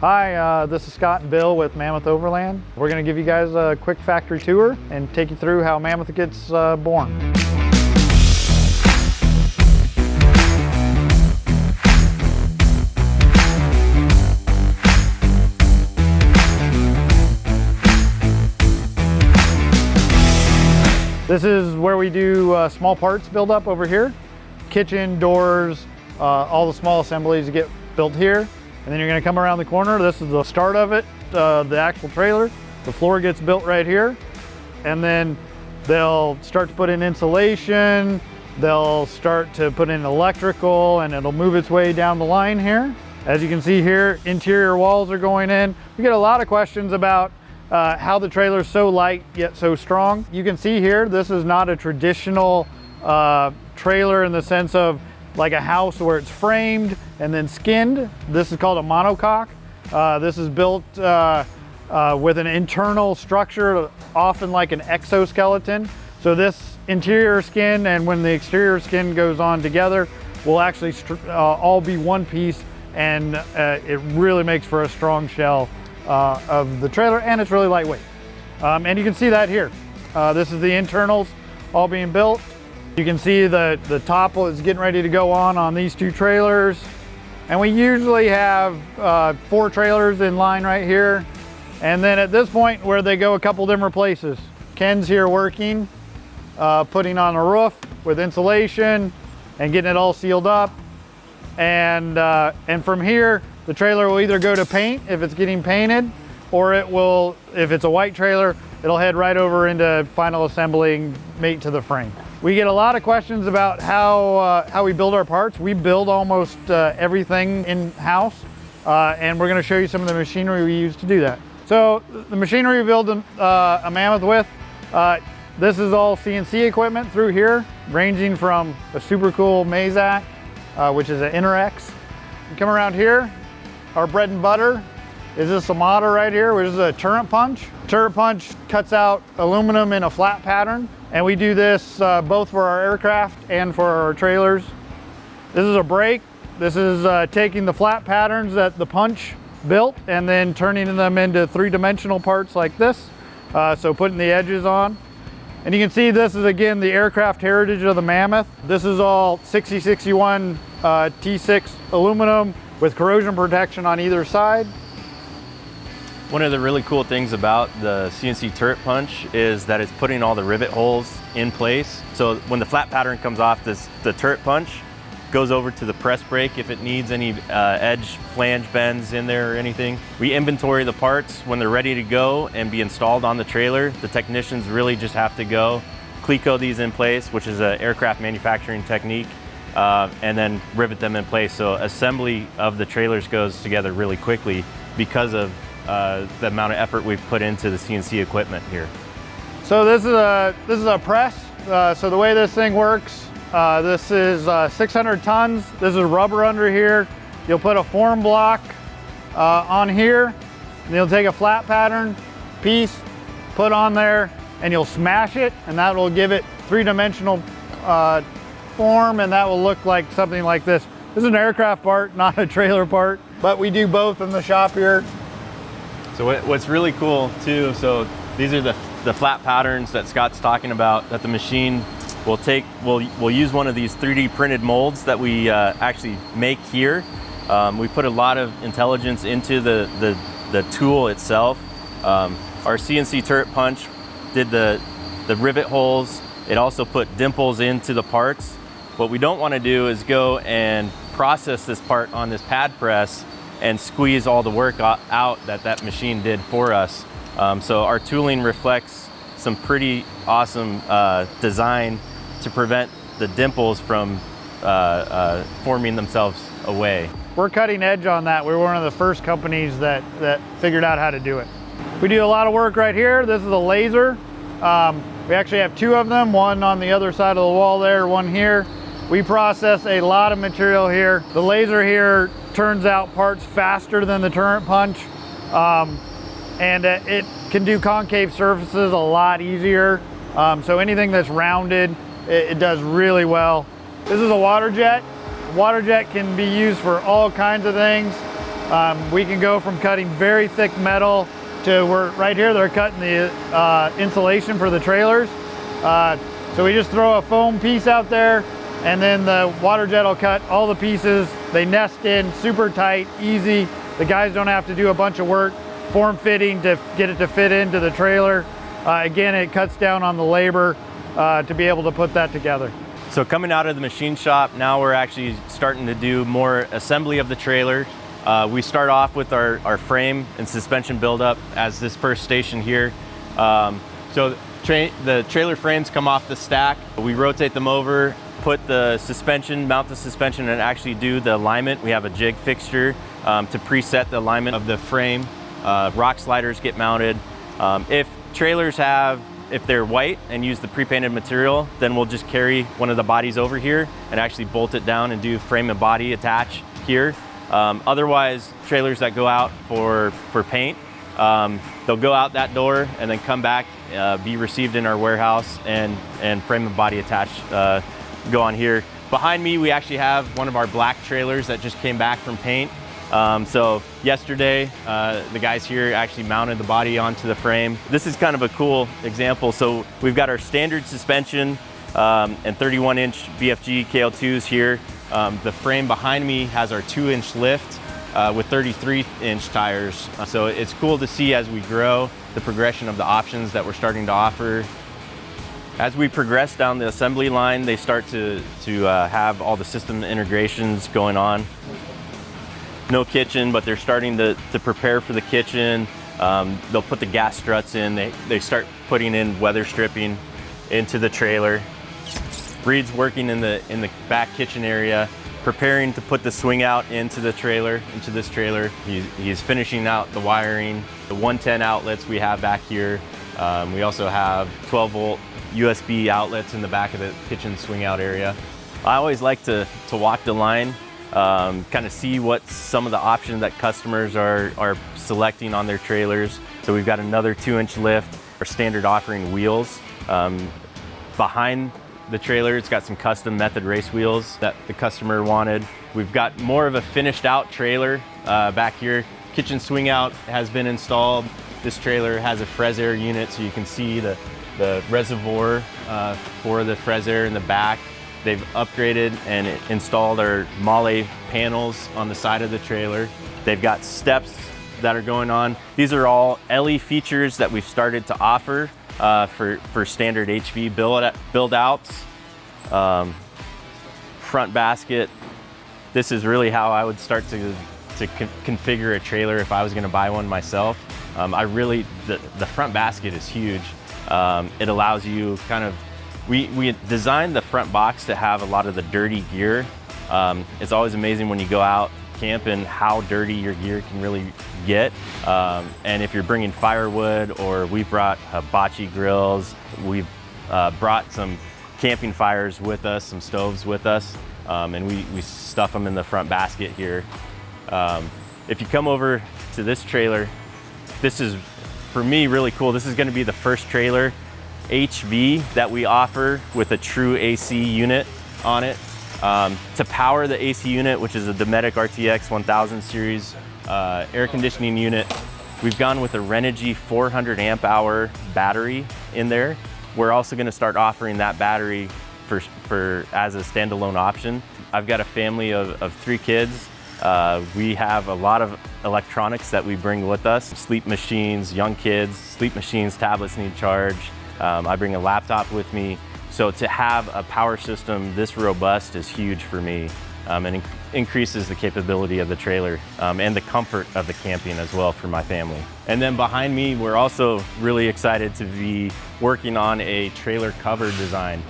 Hi, this is Scott and Bill with Mammoth Overland. We're going to give you guys a quick factory tour and take you through how Mammoth gets born. This is where we do small parts build up over here. Kitchen, doors, all the small assemblies get built here. And then you're gonna come around the corner. This is the start of it, the actual trailer. The floor gets built right here. And then they'll start to put in insulation. They'll start to put in electrical, and it'll move its way down the line here. As you can see here, interior walls are going in. We get a lot of questions about how the trailer is so light yet so strong. You can see here, this is not a traditional trailer in the sense of like a house where it's framed and then skinned. This is called a monocoque. This is built with an internal structure, often like an exoskeleton. So this interior skin and when the exterior skin goes on together will actually all be one piece, and it really makes for a strong shell of the trailer, and it's really lightweight. And you can see that here. This is the internals all being built. You can see the top is getting ready to go on these two trailers. And we usually have 4 trailers in line right here. And then at this point where they go a couple different places. Ken's here working, putting on a roof with insulation and getting it all sealed up. And from here, the trailer will either go to paint if it's getting painted, or it will, if it's a white trailer, it'll head right over into final assembling, mate to the frame. We get a lot of questions about how we build our parts. We build almost everything in-house, and we're gonna show you some of the machinery we use to do that. So the machinery we build a Mammoth with, this is all CNC equipment through here, ranging from a super cool Mazak, which is an Interex. You come around here, our bread and butter is this Amada right here, which is a turret punch. Turret punch cuts out aluminum in a flat pattern, and we do this both for our aircraft and for our trailers. This is a brake. This is taking the flat patterns that the punch built and then turning them into 3-dimensional parts like this. So putting the edges on. And you can see this is again the aircraft heritage of the Mammoth. This is all 6061 T6 aluminum with corrosion protection on either side. One of the really cool things about the CNC turret punch is that it's putting all the rivet holes in place. So when the flat pattern comes off, the turret punch goes over to the press brake if it needs any edge flange bends in there or anything. We inventory the parts when they're ready to go and be installed on the trailer. The technicians really just have to go cleco these in place, which is an aircraft manufacturing technique, and then rivet them in place. So assembly of the trailers goes together really quickly because of the amount of effort we've put into the CNC equipment here. So this is a press. So the way this thing works, this is 600 tons. This is rubber under here. You'll put a form block on here, and you'll take a flat pattern piece, put on there, and you'll smash it, and that will give it 3-dimensional form, and that will look like something like this. This is an aircraft part, not a trailer part, but we do both in the shop here. So what's really cool too, so these are the flat patterns that Scott's talking about that the machine will take. We'll use one of these 3D printed molds that we actually make here. We put a lot of intelligence into the tool itself. Our CNC turret punch did the rivet holes. It also put dimples into the parts. What we don't want to do is go and process this part on this pad press and squeeze all the work out that machine did for us. So our tooling reflects some pretty awesome design to prevent the dimples from forming themselves away. We're cutting edge on that. We're one of the first companies that figured out how to do it. We do a lot of work right here. This is a laser. We actually have 2 of them, one on the other side of the wall there, one here. We process a lot of material here. The laser here turns out parts faster than the turret punch, and it can do concave surfaces a lot easier. So anything that's rounded, it does really well. This is a water jet. Water jet can be used for all kinds of things. We can go from cutting very thick metal to right here they're cutting the insulation for the trailers. So we just throw a foam piece out there, and then the water jet will cut all the pieces. They nest in super tight, easy. The guys don't have to do a bunch of work form fitting to get it to fit into the trailer. Again, it cuts down on the labor to be able to put that together. So coming out of the machine shop, now we're actually starting to do more assembly of the trailer. We start off with our frame and suspension buildup as this first station here. So the trailer frames come off the stack. We rotate them over, put the suspension, mount the suspension, and actually do the alignment. We have a jig fixture to preset the alignment of the frame. Rock sliders get mounted. If trailers if they're white and use the pre-painted material, then we'll just carry one of the bodies over here and actually bolt it down and do frame and body attach here. Otherwise, trailers that go out for paint, they'll go out that door and then come back, be received in our warehouse, and frame and body attached go on here. Behind me, we actually have one of our black trailers that just came back from paint. So yesterday, the guys here actually mounted the body onto the frame. This is kind of a cool example. So we've got our standard suspension and 31-inch BFG KL2s here. The frame behind me has our 2-inch lift with 33-inch tires. So it's cool to see as we grow the progression of the options that we're starting to offer. As we progress down the assembly line, they start to have all the system integrations going on. No kitchen, but they're starting to prepare for the kitchen. They'll put the gas struts in. They start putting in weather stripping into the trailer. Reed's working in the back kitchen area, preparing to put the swing out into this trailer. He's finishing out the wiring. The 110 outlets we have back here. We also have 12-volt USB outlets in the back of the kitchen swing out area. I always like to walk the line, kind of see what some of the options that customers are selecting on their trailers. So we've got another 2-inch lift, our standard offering wheels. Behind the trailer, it's got some custom Method race wheels that the customer wanted. We've got more of a finished out trailer back here. Kitchen swing out has been installed. This trailer has a fresh air unit, so you can see the reservoir for the fresh air in the back. They've upgraded and installed our Male panels on the side of the trailer. They've got steps that are going on. These are all LE features that we've started to offer for standard HV build outs. Front basket. This is really how I would start to configure a trailer if I was gonna buy one myself. The front basket is huge. It allows you we designed the front box to have a lot of the dirty gear. It's always amazing when you go out camping how dirty your gear can really get. And if you're bringing firewood, or we brought hibachi grills, we've brought some camping fires with us, some stoves with us, and we stuff them in the front basket here. If you come over to this trailer, this is, for me, really cool. This is gonna be the first trailer HV that we offer with a true AC unit on it. To power the AC unit, which is a Dometic RTX 1000 series air conditioning unit, we've gone with a Renogy 400 amp hour battery in there. We're also gonna start offering that battery as a standalone option. I've got a family of 3 kids. We have a lot of electronics that we bring with us. Sleep machines, young kids, sleep machines, tablets need charge. I bring a laptop with me. So to have a power system this robust is huge for me, and increases the capability of the trailer and the comfort of the camping as well for my family. And then behind me, we're also really excited to be working on a trailer cover design.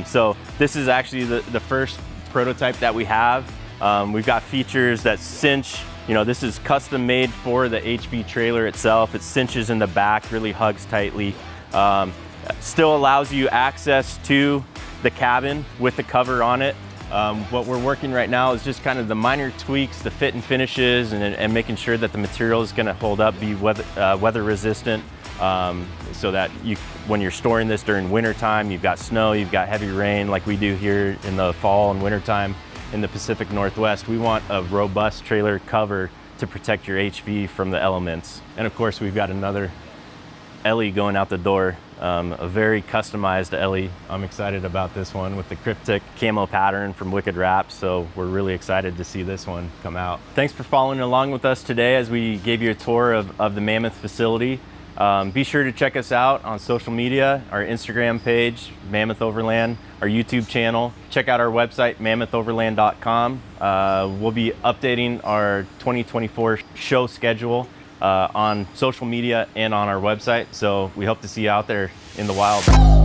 So this is actually the first prototype that we have. We've got features that cinch. This is custom made for the HV trailer itself. It cinches in the back, really hugs tightly. Still allows you access to the cabin with the cover on it. What we're working right now is just kind of the minor tweaks, the fit and finishes, and making sure that the material is gonna hold up, be weather resistant, so that when you're storing this during winter time, you've got snow, you've got heavy rain like we do here in the fall and winter time in the Pacific Northwest. We want a robust trailer cover to protect your HV from the elements. And of course, we've got another Ellie going out the door, a very customized Ellie. I'm excited about this one with the cryptic camo pattern from Wicked Wraps, so we're really excited to see this one come out. Thanks for following along with us today as we gave you a tour of the Mammoth facility. Be sure to check us out on social media, our Instagram page, Mammoth Overland, our YouTube channel. Check out our website, mammothoverland.com. We'll be updating our 2024 show schedule on social media and on our website. So we hope to see you out there in the wild.